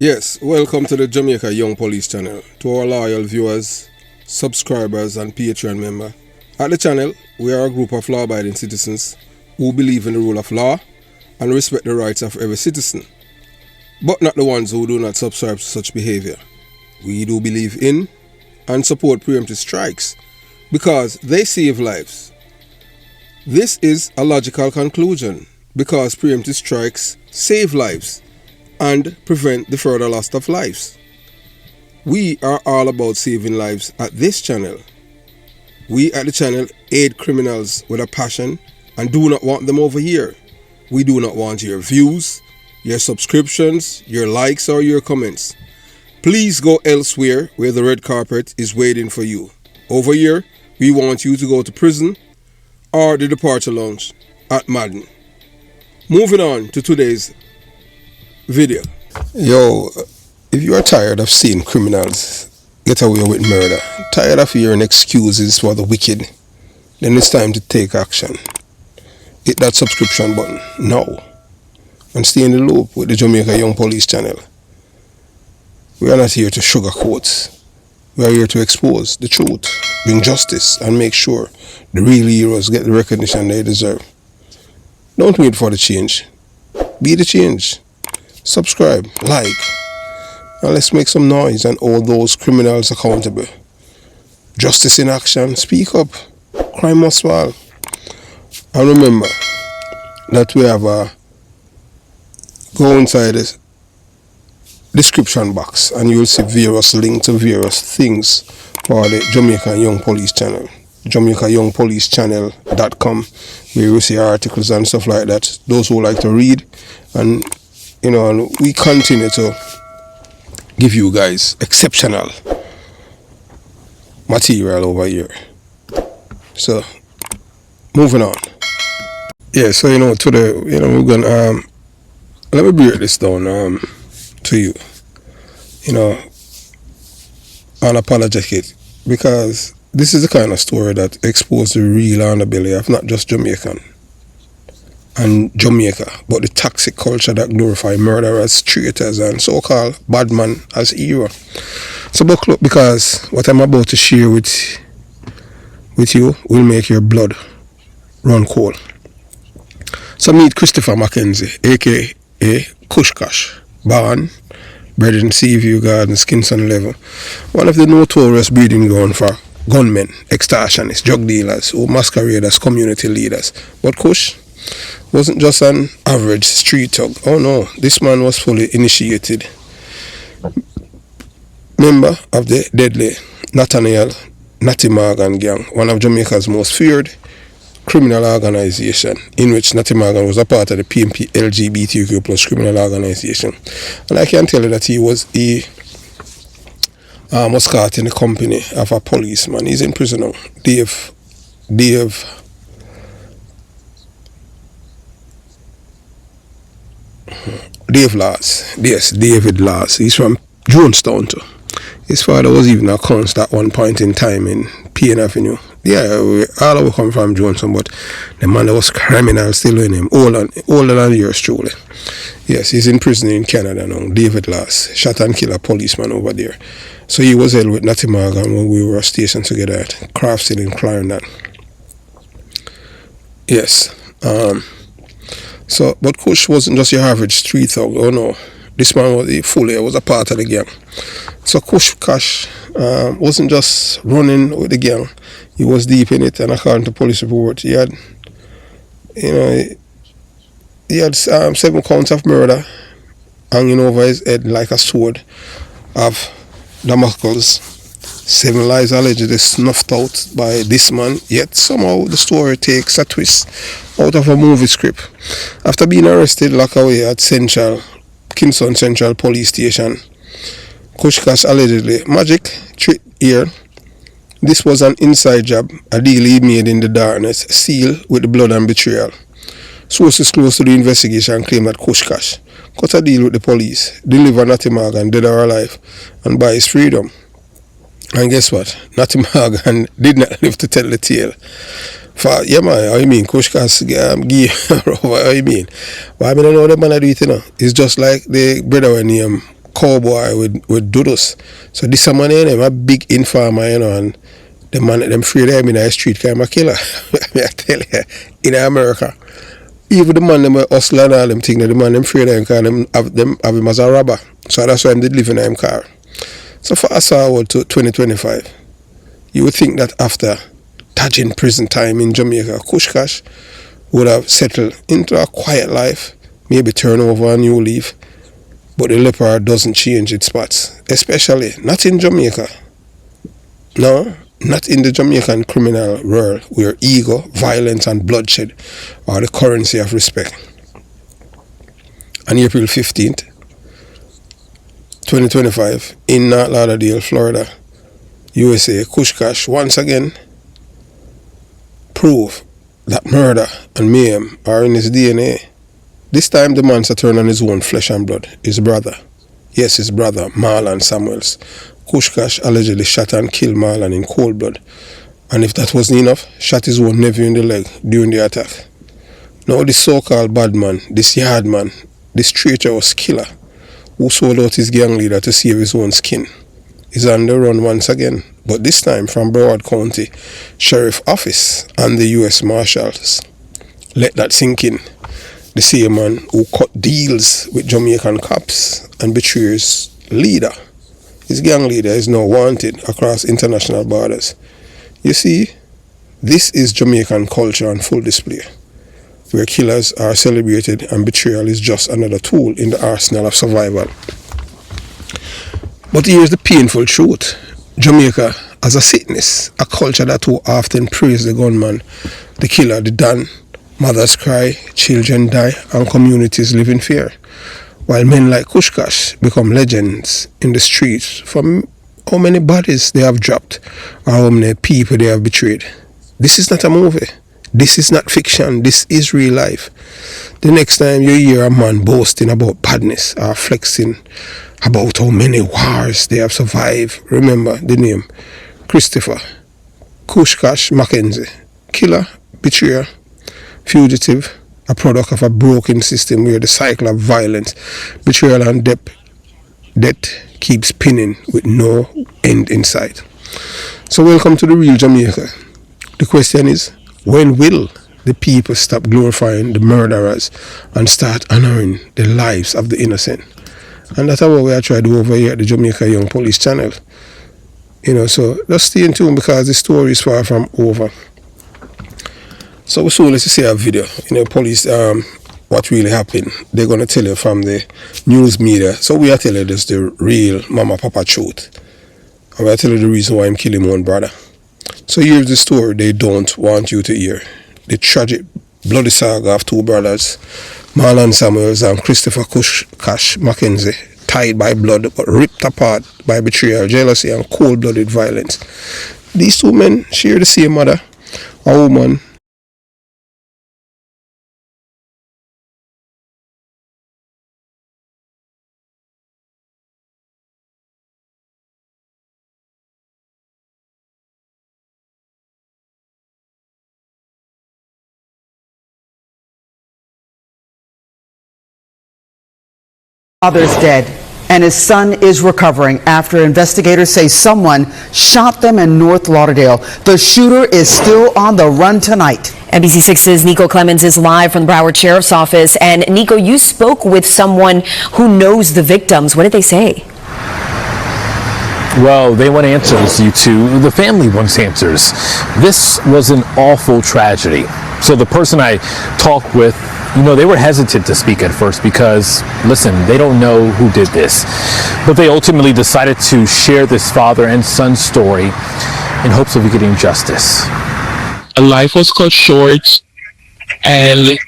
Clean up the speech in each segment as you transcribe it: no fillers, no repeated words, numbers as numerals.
Yes, welcome to the Jamaica Young Police channel. To our loyal viewers, subscribers and Patreon member. At the channel, we are a group of law-abiding citizens who believe in the rule of law and respect the rights of every citizen, but not the ones who do not subscribe to such behavior. We do believe in and support preemptive strikes because they save lives. This is a logical conclusion because preemptive strikes save lives and prevent the further loss of lives. We are all about saving lives at this channel. We at the channel aid criminals with a passion and do not want them over here. We do not want your views, your subscriptions, your likes or your comments. Please go elsewhere where the red carpet is waiting for you. Over here, we want you to go to prison or the departure lounge at Madden. Moving on to today's video. Yo, if you are tired of seeing criminals get away with murder, tired of hearing excuses for the wicked, then it's time to take action. Hit that subscription button now and stay in the loop with the Jamaica Young Police channel. We are not here to sugarcoat. We are here to expose the truth, bring justice, and make sure the real heroes get the recognition they deserve. Don't wait for the change. Be the change. Subscribe, like, and let's make some noise and hold those criminals accountable. Justice in action, speak up. Crime must fall. And remember that we have go inside the description box and you'll see various links to various things for the Jamaica Young Police channel. JamaicaYoungPoliceChannel.com, where you see articles and stuff like that. Those who like to read, and we continue to give you guys exceptional material over here. So, moving on. Yeah, so today, we're gonna let me break this down to you. Unapologetic, because this is the kind of story that exposes the real underbelly of not just Jamaican and Jamaica, but the toxic culture that glorify murderers, traitors, and so-called bad man as hero. So buckle up, because what I'm about to share with you will make your blood run cold. So meet Christopher Mackenzie, aka Kushkash, born, bred in Seaview Gardens, Kingston level, one of the notorious breeding ground for gunmen, extortionists, drug dealers who masquerade as community leaders. But Kush wasn't just an average street thug. Oh no, this man was fully initiated member of the deadly Natty Morgan gang, one of Jamaica's most feared criminal organization, in which Natty Morgan was a part of the PMP LGBTQ plus criminal organization. And I can tell you that he was caught in the company of a policeman. He's in prison now. Dave Laws. Yes, David Laws. He's from Jonestown too. His father was even a const at one point in time in Payne Avenue. Yeah, all of us come from Jonestown, but the man that was criminal still in him, older than yours truly. Yes, he's in prison in Canada now. David Laws, shot and killed a policeman over there. So he was held with Natty Morgan when we were stationed together at Craft City in Clarendon. Yes. But Kush wasn't just your average street thug. Oh no, this man was a part of the gang. So Kushkash wasn't just running with the gang; he was deep in it. And according to police report, he had 7 counts of murder hanging over his head like a sword of Damocles. 7 lives allegedly snuffed out by this man, yet somehow the story takes a twist out of a movie script. After being arrested, locked away at Kingston Central Police Station, Kushkash allegedly magic trick here. This was an inside job, a deal he made in the darkness, sealed with the blood and betrayal. Sources close to the investigation claim that Kushkash cut a deal with the police, deliver Natty Morgan dead or alive, and buy his freedom. And guess what? Natty Morgan did not live to tell the tale. For, yeah man, how you mean? Kushkash give over, how you mean? But I don't know what the man do it, It's just like the brother when he cowboy with doodles. So this man him a big informer, you know, and the man them afraid of him in the street kind of killer. I tell you, in America. Even the man them hustler and all them things, the man them afraid of him because them have him as a robber. So that's why him did live in him car. So fast forward to 2025, you would think that after dodging prison time in Jamaica, Kushkash would have settled into a quiet life, maybe turn over a new leaf. But the leopard doesn't change its spots, especially not in Jamaica. No, not in the Jamaican criminal world where ego, violence and bloodshed are the currency of respect. On April 15th, 2025, in North Lauderdale, Florida, USA, Kushkash once again proved that murder and mayhem are in his DNA. This time the monster turned on his own flesh and blood, his brother. Yes, his brother, Marlon Samuels. Kushkash allegedly shot and killed Marlon in cold blood. And if that wasn't enough, shot his own nephew in the leg during the attack. Now this so-called bad man, this yard man, this treacherous killer, who sold out his gang leader to save his own skin, is on the run once again, but this time from Broward County Sheriff Office and the U.S. Marshals. Let that sink in. The same man who cut deals with Jamaican cops and betrays leader. His gang leader is now wanted across international borders. You see, this is Jamaican culture on full display, where killers are celebrated and betrayal is just another tool in the arsenal of survival. But here's the painful truth. Jamaica has a sickness, a culture that too often praise the gunman, the killer, the Don. Mothers cry, children die, and communities live in fear. While men like Kushkash become legends in the streets for how many bodies they have dropped or how many people they have betrayed. This is not a movie. This is not fiction. This is real life. The next time you hear a man boasting about badness or flexing about how many wars they have survived, remember the name Christopher Kushkash Mackenzie, killer, betrayer, fugitive, a product of a broken system where the cycle of violence, betrayal and death keeps spinning with no end in sight. So welcome to the real Jamaica. The question is, when will the people stop glorifying the murderers and start honoring the lives of the innocent? And that's what we are trying to do over here at the Jamaica Young Police channel. You know, so just stay in tune because the story is far from over. So soon let's see a video, you know, police, what really happened. They're going to tell you from the news media. So we are telling you this the real mama papa truth. And we are telling you the reason why I'm killing one brother. So here's the story they don't want you to hear. The tragic bloody saga of two brothers, Marlon Samuels and Christopher Kushkash Mackenzie, tied by blood but ripped apart by betrayal, jealousy and cold-blooded violence. These two men share the same mother, a woman. Father's dead and his son is recovering after investigators say someone shot them in North Lauderdale. The shooter is still on the run tonight. NBC6's Nico Clemens is live from the Broward Sheriff's Office. And Nico, you spoke with someone who knows the victims. What did they say? Well, they want answers, you two. The family wants answers. This was an awful tragedy. So the person I talked with, you know, they were hesitant to speak at first because, listen, they don't know who did this. But they ultimately decided to share this father and son story in hopes of getting justice. A life was cut short, and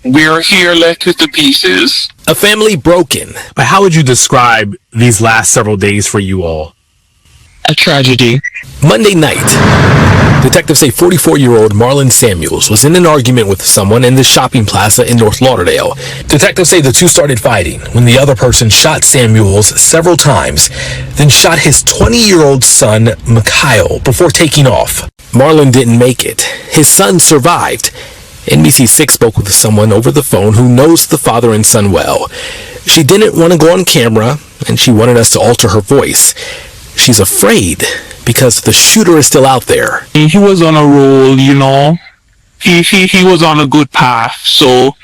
we're here left with the pieces. A family broken. But how would you describe these last several days for you all? A tragedy. Monday night, detectives say 44-year-old Marlon Samuels was in an argument with someone in the shopping plaza in North Lauderdale. Detectives say the two started fighting when the other person shot Samuels several times, then shot his 20-year-old son, Mikhail, before taking off. Marlon didn't make it. His son survived. NBC6 spoke with someone over the phone who knows the father and son well. She didn't want to go on camera, and she wanted us to alter her voice. She's afraid because the shooter is still out there. He was on a roll, you know. He was on a good path. So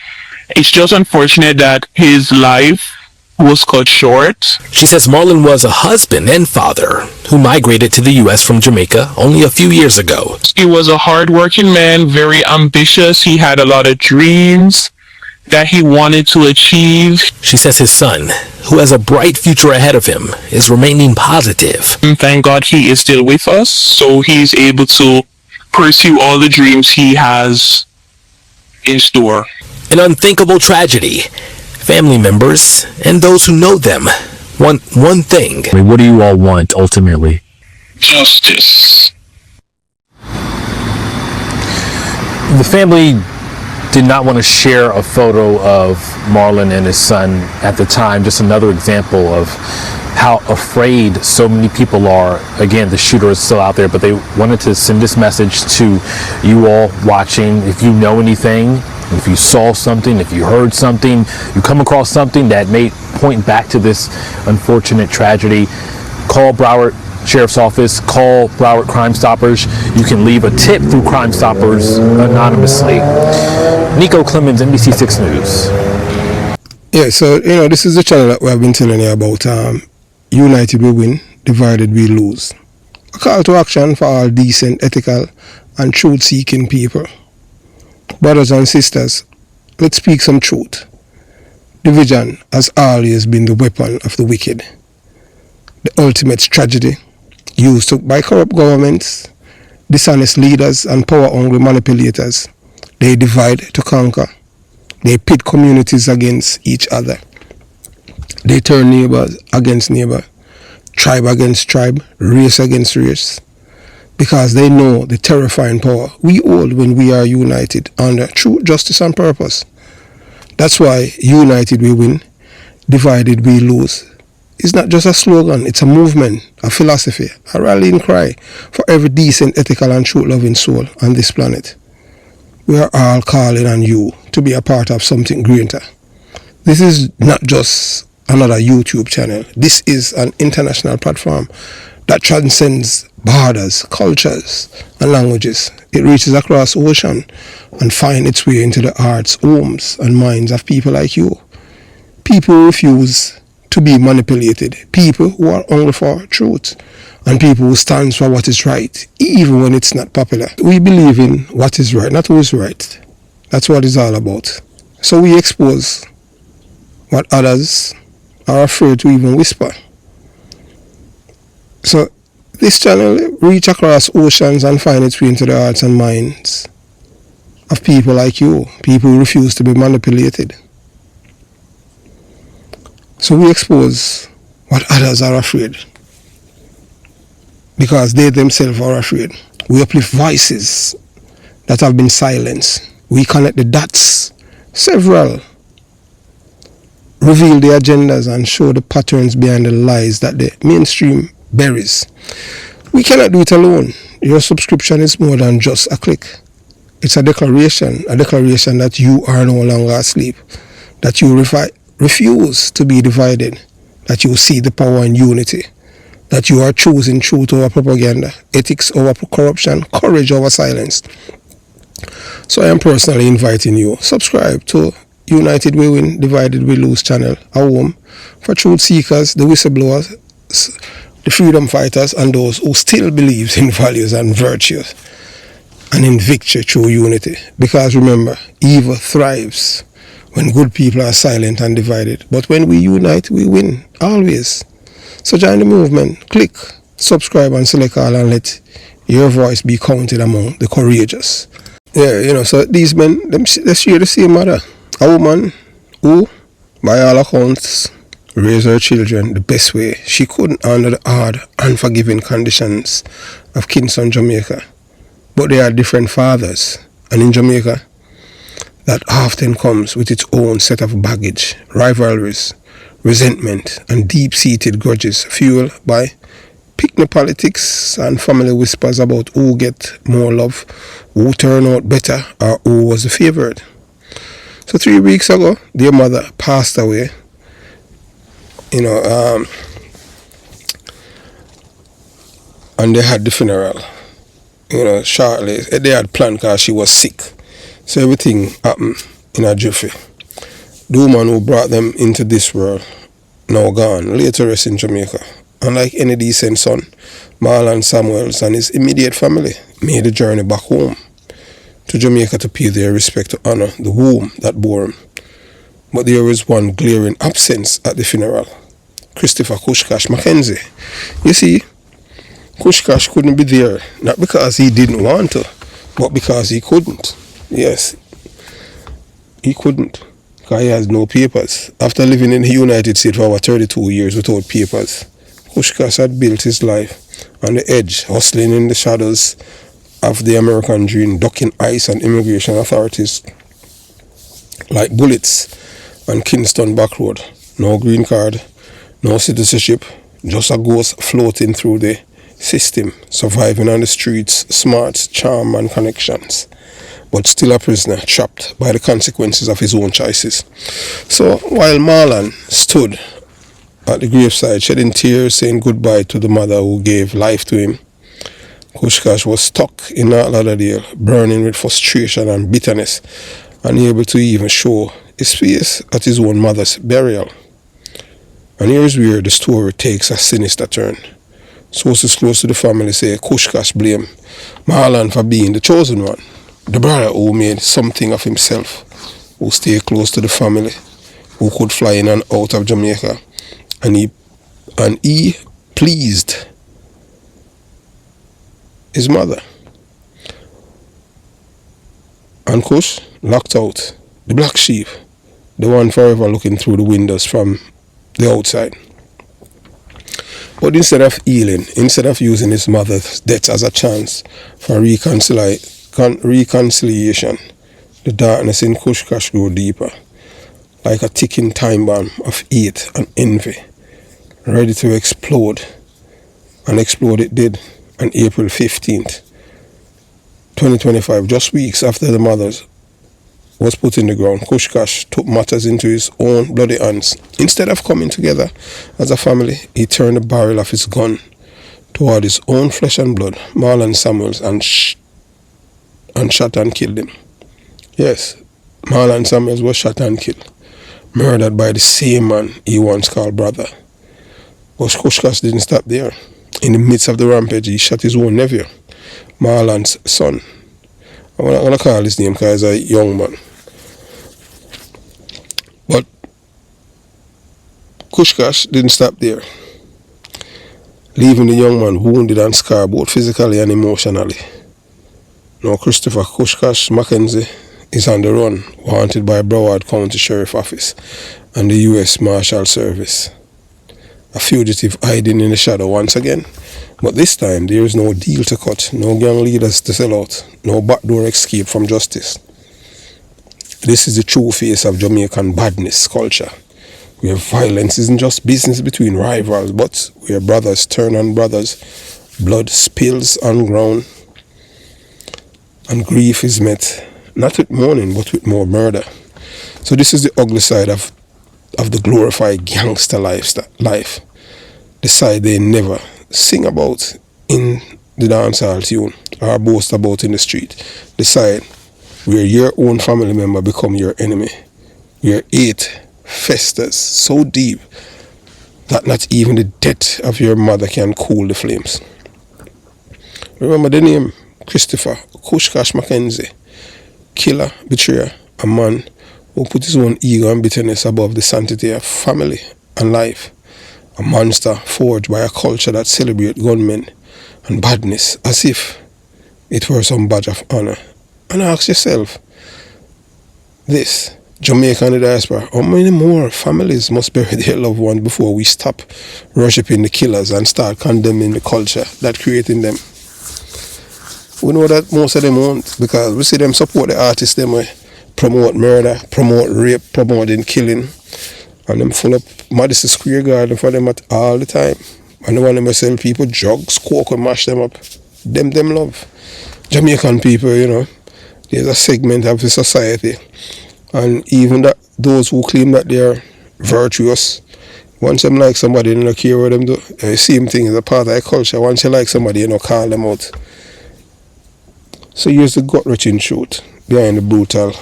it's just unfortunate that his life was cut short. She says Marlon was a husband and father who migrated to the U.S. from Jamaica only a few years ago. He was a hardworking man, very ambitious. He had a lot of dreams that he wanted to achieve. She says his son, who has a bright future ahead of him, is remaining positive. And thank God he is still with us, so he's able to pursue all the dreams he has in store. An unthinkable tragedy. Family members and those who know them want one thing. I mean, what do you all want ultimately? Justice. The family did not want to share a photo of Marlon and his son at the time. Just another example of how afraid so many people are. Again, the shooter is still out there, but they wanted to send this message to you all watching. If you know anything, if you saw something, if you heard something, you come across something that may point back to this unfortunate tragedy, call Broward Sheriff's Office, call Broward Crime Stoppers. You can leave a tip through Crime Stoppers anonymously. Nico Clemens, NBC6 News. Yeah, so, this is the channel that we have been telling you about. United we win, divided we lose. A call to action for all decent, ethical, and truth-seeking people. Brothers and sisters, let's speak some truth. Division has always been the weapon of the wicked. The ultimate tragedy used by corrupt governments, dishonest leaders, and power-hungry manipulators. They divide to conquer. They pit communities against each other. They turn neighbors against neighbor, tribe against tribe, race against race. Because they know the terrifying power we hold when we are united under true justice and purpose. That's why united we win, divided we lose. It's not just a slogan, it's a movement, a philosophy, a rallying cry for every decent, ethical, and truth-loving soul on this planet. We are all calling on you to be a part of something greater. This is not just another YouTube channel. This is an international platform that transcends borders, cultures, and languages. It reaches across ocean and finds its way into the hearts, homes, and minds of people like you. People who refuse to be manipulated. People who are hungry for truth. And people who stand for what is right, even when it's not popular. We believe in what is right, not who is right. That's what it's all about. So we expose what others are afraid to even whisper. So this channel reach across oceans and find its way into the hearts and minds of people like you, people who refuse to be manipulated. So we expose what others are afraid, because they themselves are afraid. We uplift voices that have been silenced. We connect the dots, several, reveal the agendas and show the patterns behind the lies that the mainstream buries. We cannot do it alone. Your subscription is more than just a click. It's a declaration that you are no longer asleep, that you refuse to be divided, that you see the power in unity, that you are choosing truth over propaganda, ethics over corruption, courage over silence. So I am personally inviting you, subscribe to United We Win, Divided We Lose channel, a home for truth seekers, the whistleblowers, the freedom fighters, and those who still believe in values and virtues and in victory through unity. Because remember, evil thrives when good people are silent and divided. But when we unite, we win, always. So join the movement, click, subscribe, and select all, and let your voice be counted among the courageous. Yeah, so these men, they share the same mother. A woman who, by all accounts, raised her children the best way she could under the hard, unforgiving conditions of Kingston, Jamaica. But they are different fathers, and in Jamaica, that often comes with its own set of baggage, rivalries, resentment, and deep-seated grudges fueled by picnic politics and family whispers about who get more love, who turn out better, or who was the favorite. So 3 weeks ago, their mother passed away you know, and they had the funeral, you know, shortly. They had planned because she was sick. So everything happened in a jiffy. The woman who brought them into this world, now gone, later rests in Jamaica. Unlike any decent son, Marlon Samuels and his immediate family made the journey back home to Jamaica to pay their respect to honor the womb that bore him. But there was one glaring absence at the funeral: Christopher Kushkash Mackenzie. You see, Kushkash couldn't be there, not because he didn't want to, but because he couldn't. Yes, he couldn't, because he has no papers. After living in the United States for over 32 years without papers, Kushkash had built his life on the edge, hustling in the shadows of the American dream, ducking ICE and immigration authorities like bullets on Kingston Back Road. No green card, no citizenship, just a ghost floating through the system, surviving on the streets, smarts, charm and connections, but still a prisoner, trapped by the consequences of his own choices. So while Marlon stood at the graveside shedding tears, saying goodbye to the mother who gave life to him, Kushkash was stuck in North Lauderdale, burning with frustration and bitterness, unable to even show his face at his own mother's burial. And here's where the story takes a sinister turn. Sources close to the family say Kushkash blamed Marlon for being the chosen one, the brother who made something of himself, who stayed close to the family, who could fly in and out of Jamaica, and he pleased his mother. And Kush locked out, the black sheep, the one forever looking through the windows from the outside. But instead of healing, instead of using his mother's death as a chance for reconciliation, the darkness in Kushkash grew deeper, like a ticking time bomb of hate and envy, ready to explode. And explode it did on April 15th, 2025, just weeks after the mother's was put in the ground. Kushkash took matters into his own bloody hands. Instead of coming together as a family, he turned the barrel of his gun toward his own flesh and blood, Marlon Samuels, and shot and killed him. Yes, Marlon Samuels was shot and killed, murdered by the same man he once called brother. But Kushkash didn't stop there. In the midst of the rampage, he shot his own nephew, Marlon's son. I'm not going to call his name because he's a young man. But Kushkash didn't stop there, leaving the young man wounded and scarred both physically and emotionally. Now Christopher Kushkash Mackenzie is on the run, wanted by Broward County Sheriff Office and the U.S. Marshal Service. A fugitive hiding in the shadow once again, but this time there is no deal to cut, no gang leaders to sell out, no backdoor escape from justice. This is the true face of Jamaican badness culture, where violence isn't just business between rivals, but where brothers turn on brothers, blood spills on ground, and grief is met not with mourning but with more murder. So this is the ugly side of the glorified gangster life, the side they never sing about in the dancehall tune or boast about in the street, the side where your own family member become your enemy, where hate festers so deep that not even the death of your mother can cool the flames. Remember the name Christopher Kushkash Mackenzie, killer, betrayer, a man who put his own ego and bitterness above the sanctity of family and life, a monster forged by a culture that celebrates gunmen and badness as if it were some badge of honor. And ask yourself this: Jamaica and the diaspora, how many more families must bury their loved ones before we stop worshipping the killers and start condemning the culture that creating them? We know that most of them won't, because we see them support the artists, them promote murder, promote rape, promoting killing, and them full up Madison Square Garden for them at all the time. And the one them sell people drugs, coke, and mash them up. Them love. Jamaican people, you know, there's a segment of the society, and even that those who claim that they are virtuous, Once them like somebody, you don't care what them do. Same thing is a part of their culture. Once you like somebody, you don't call them out. So here's the gut-wrenching truth behind the brutal,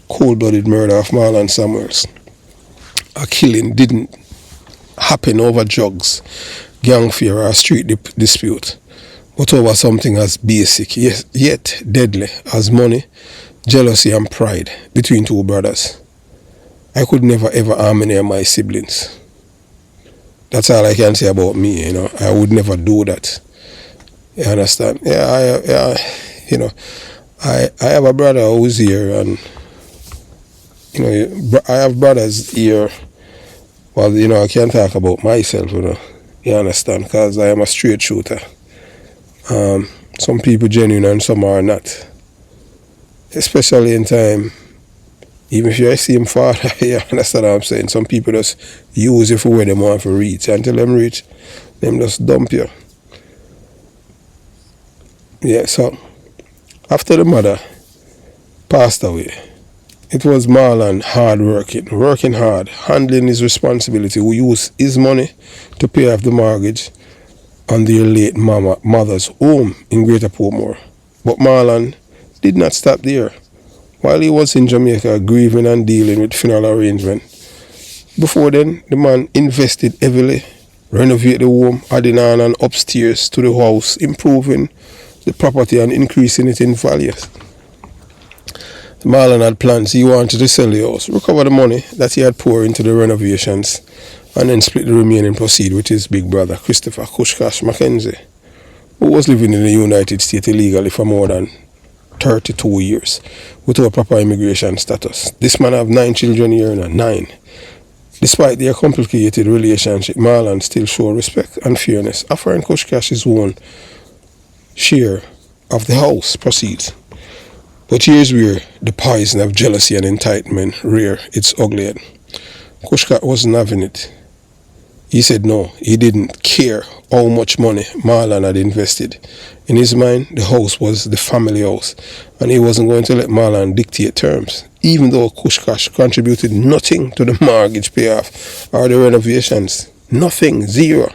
cold-blooded murder of Marlon Samuels. A killing didn't happen over drugs, gang fear, or a street dispute, but over something as basic, yet deadly, as money, jealousy, and pride between two brothers. I could never ever harm any of my siblings. That's all I can say about me, you know. I would never do that. You understand? You know, I have a brother who's here, and you know, I have brothers here. Well, you know, I can't talk about myself, you know. You understand? Because I am a straight shooter. Some people genuine and some are not. Especially in time, even if you're the same father, you understand what I'm saying? Some people just use you for where they want to reach. Until them reach, them just dump you. Yeah, so after the mother passed away, it was Marlon working hard, handling his responsibility, who used his money to pay off the mortgage on their late mother's home in Greater Portmore. But Marlon did not stop there. While he was in Jamaica grieving and dealing with funeral arrangement, before then, the man invested heavily, renovated the home, adding on an upstairs to the house, improving the property and increasing it in value. Marlon had plans. He wanted to sell the house, recover the money that he had poured into the renovations, and then split the remaining proceeds with his big brother, Christopher Kushkash Mackenzie, who was living in the United States illegally for more than 32 years without proper immigration status. This man have 9 children here now, 9. Despite their complicated relationship, Marlon still showed respect and fairness, offering Kushkash his own share of the house proceeds. But here's where the poison of jealousy and entitlement rear its ugly head. Kushkash wasn't having it. He said no, he didn't care how much money Marlon had invested. In his mind, the house was the family house, and he wasn't going to let Marlon dictate terms, even though Kushkash contributed nothing to the mortgage payoff or the renovations. Nothing, zero.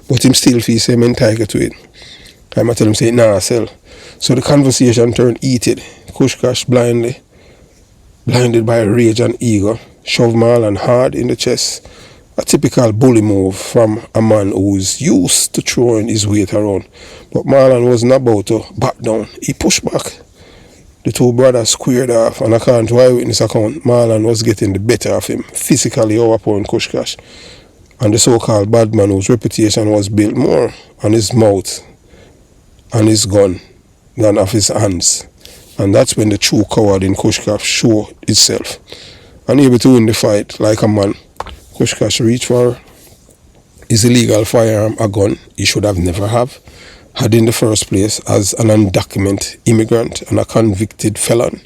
But him still feels him entitled to it. I might tell him, say, nah, sell. So the conversation turned heated. Kushkash, blinded by rage and ego, shoved Marlon hard in the chest. A typical bully move from a man who's used to throwing his weight around. But Marlon wasn't about to back down. He pushed back. The two brothers squared off, and according to eyewitness account, Marlon was getting the better of him, physically overpowering Kushkash, and the so-called bad man whose reputation was built more on his mouth and his gun than of his hands. And that's when the true coward in Kushkash showed itself. Unable to win the fight like a man, Kushkash reached for his illegal firearm, a gun he should have never had in the first place as an undocumented immigrant and a convicted felon.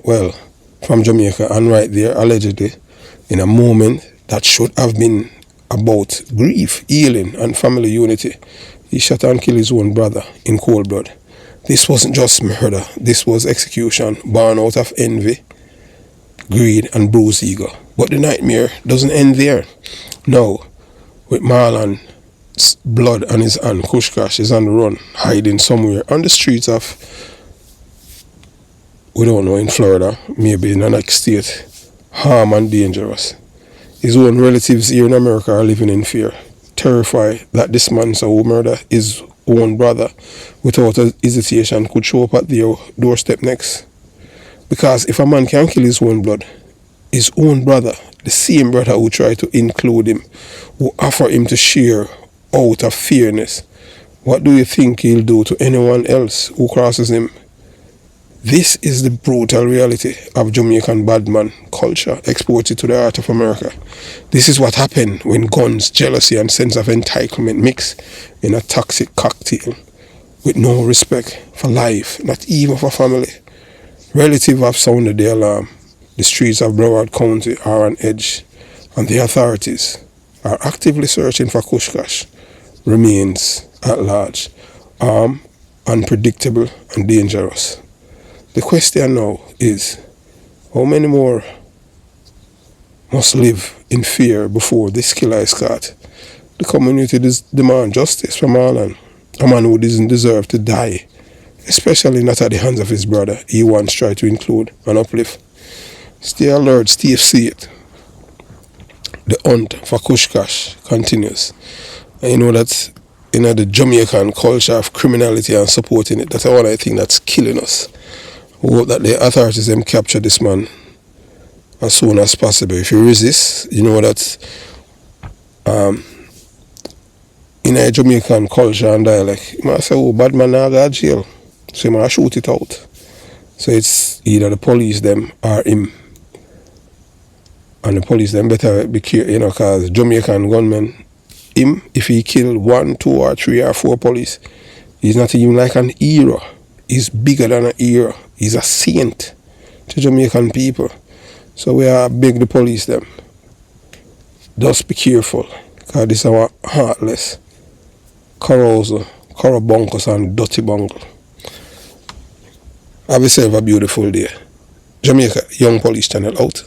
Well, from Jamaica, and right there, allegedly, in a moment that should have been about grief, healing, and family unity, he shot and killed his own brother in cold blood. This wasn't just murder, this was execution born out of envy, greed, and bruised ego. But the nightmare doesn't end there. Now, with Marlon's blood on his hand, Kushkash is on the run, hiding somewhere on the streets of, we don't know, in Florida, maybe in the next state, harm and dangerous. His own relatives here in America are living in fear, terrified that this man who murdered his own brother without hesitation could show up at their doorstep next. Because if a man can kill his own blood, his own brother, the same brother who tried to include him, who offer him to share out of fairness, what do you think he'll do to anyone else who crosses him? This is the brutal reality of Jamaican badman culture exported to the heart of America. This is what happened when guns, jealousy, and sense of entitlement mix in a toxic cocktail with no respect for life, not even for family. Relatives have sounded the alarm. The streets of Broward County are on edge, and the authorities are actively searching for Kushkash remains at large, armed, unpredictable, and dangerous. The question now is, how many more must live in fear before this killer is caught. The community demand justice for Marlon, a man who doesn't deserve to die, especially not at the hands of his brother he once tried to include and uplift. Stay alert, stay safe. The hunt for Kushkash continues. And you know that the Jamaican culture of criminality and supporting it, that's one of the things that's killing us. We hope that the authorities them capture this man as soon as possible. If you resist, you know that in a Jamaican culture and dialect, you might say, oh, bad man now go to jail. So you might shoot it out. So it's either the police them or him. And the police them better be careful, because Jamaican gunmen, him, if he kill 1, 2 or 3 or 4 police, he's not even like an hero. He's bigger than a hero. He's a saint to Jamaican people. So we are beg the police them. Just be careful, because this is our heartless, corrupt and dirty bungle. Have yourself a beautiful day. Jamaica Young Police Channel out.